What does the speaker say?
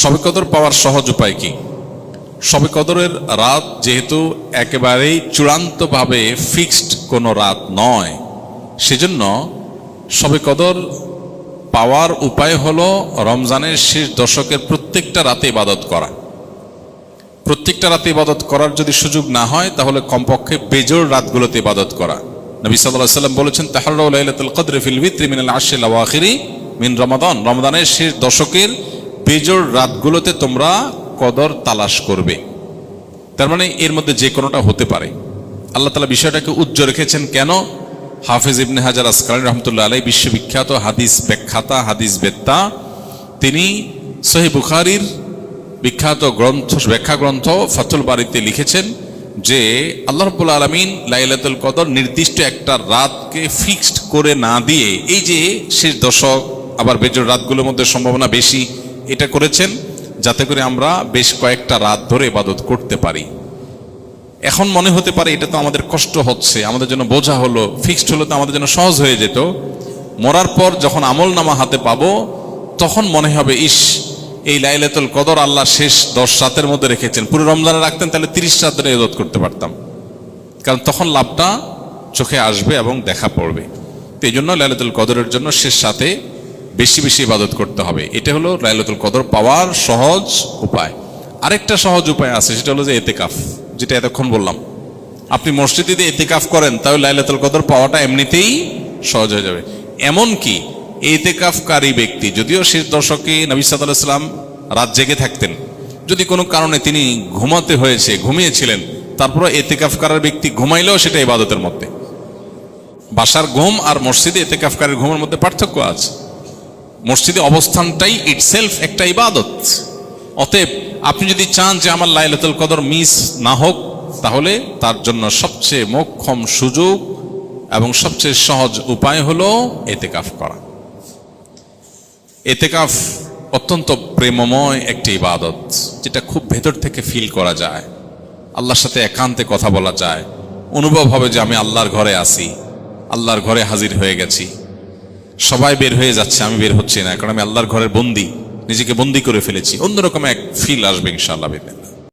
শবে কদর পাওয়ার সহজ উপায় কি? শবে কদরের রাত যেহেতু একেবারেই চূড়ান্তভাবে ফিক্সড কোনো রাত নয়, সেজন্য শবে কদর পাওয়ার উপায় হলো রমজানের শেষ দশকের প্রত্যেকটা রাতে ইবাদত করা। প্রত্যেকটা রাতে ইবাদত করার যদি সুযোগ না হয়, তাহলে কমপক্ষে বেজোড় রাতগুলোতে ইবাদত করা। নবী সাল্লাল্লাহু আলাইহি ওয়াসাল্লাম বলেছেন, তাহাররাউ লাইলাতুল কদরি ফিল বিত্রি মিনাল আশরিল আওয়াখিরি মিন রমাদান। রমজানের শেষ দশকের বেজোড় রাতগুলোতে তোমরা কদর তালাশ করবে। তার মানে এর মধ্যে যে কোনোটা হতে পারে। আল্লাহ তাআলা বিষয়টাকে উজ্জ্বল রেখেছেন কেন? হাফেজ ইবনে হাজার আসকালানী রহমতুল্লাহ আলাইহি বিশ্ববিখ্যাত হাদিস ব্যাখ্যাতা, হাদিস বেত্তা, তিনি সহিহ বুখারীর বিখ্যাত ব্যাখ্যা গ্রন্থ ফাতুল বারীতে লিখেছেন যে আল্লাহ রাব্বুল আলামিন লাইলাতুল কদর নির্দিষ্ট একটা রাতকে ফিক্সড করে না দিয়ে, এই যে শেষ দশক আবার বেজোড় রাতগুলোর মধ্যে সম্ভাবনা বেশি, এটা করেছেন যাতে করে আমরা বেশ কয়েকটা রাত ধরে ইবাদত করতে পারি। এখন মনে হতে পারে এটা তো আমাদের কষ্ট হচ্ছে, আমাদের জন্য বোঝা হলো, ফিক্সড হলো তো আমাদের জন্য সহজ হয়ে যেত। মরার পর যখন আমল নামা হাতে পাবো, তখন মনে হবে ইস, এই লাইলাতুল কদর আল্লাহ শেষ 10 রাতের মধ্যে রেখেছেন, পুরো রমজানে রাখতেন তাহলে 30 রাত ধরে ইবাদত করতে পারতাম। কারণ তখন লাভটা চোখে আসবে এবং দেখা পড়বে। তো এই জন্য লাইলাতুল কদরের জন্য শেষ রাতে বেশি বেশি ইবাদত করতে হবে। এটা হলো লাইলাতুল কদর পাওয়ার সহজ উপায়। আরেকটা সহজ উপায় আছে, সেটা হলো যে ইতিকাফ, যেটা এতক্ষণ বললাম। আপনি মসজিদে যদি ইতিকাফ করেন, তাহলে লাইলাতুল কদর পাওয়াটা এমনিতেই সহজ হয়ে যাবে। এমনকি ইতিকাফকারী ব্যক্তি, যদিও শেষ দশকে নবী সাল্লাল্লাহু আলাইহি ওয়াসাল্লাম রাত জেগে থাকতেন, যদি কোনো কারণে তিনি ঘুমাতে হয়েছে, ঘুমিয়েছিলেন, তারপরে ইতিকাফকারী ব্যক্তি ঘুমাইলেও সেটা ইবাদতের মধ্যে। বাসার ঘুম আর মসজিদে ইতিকাফকারীর ঘুমের মধ্যে পার্থক্য আছে। মসজিদে অবস্থানটাই ইটসেলফ একটা ইবাদত। অতএব আপনি যদি চান যে আমার লাইলাতুল কদর মিস না হোক, তাহলে তার জন্য সবচেয়ে মোক্ষম সুযোগ এবং সবচেয়ে সহজ উপায় হলো ইতিকাফ করা। ইতিকাফ অত্যন্ত প্রেমময় একটি ইবাদত, যেটা খুব ভেতর থেকে ফিল করা যায়, আল্লাহর সাথে একান্তে কথা বলা যায়, অনুভব হবে যে আমি আল্লাহর ঘরে আছি, আল্লাহর ঘরে হাজির হয়ে গেছি। সবাই বের হয়ে যাচ্ছে, আমি বের হচ্ছি না, কারণ আমি আল্লাহর ঘরের বন্দী, নিজেকে বন্দী করে ফেলেছি। অন্যরকম এক ফিল আসবে ইনশাআল্লাহ।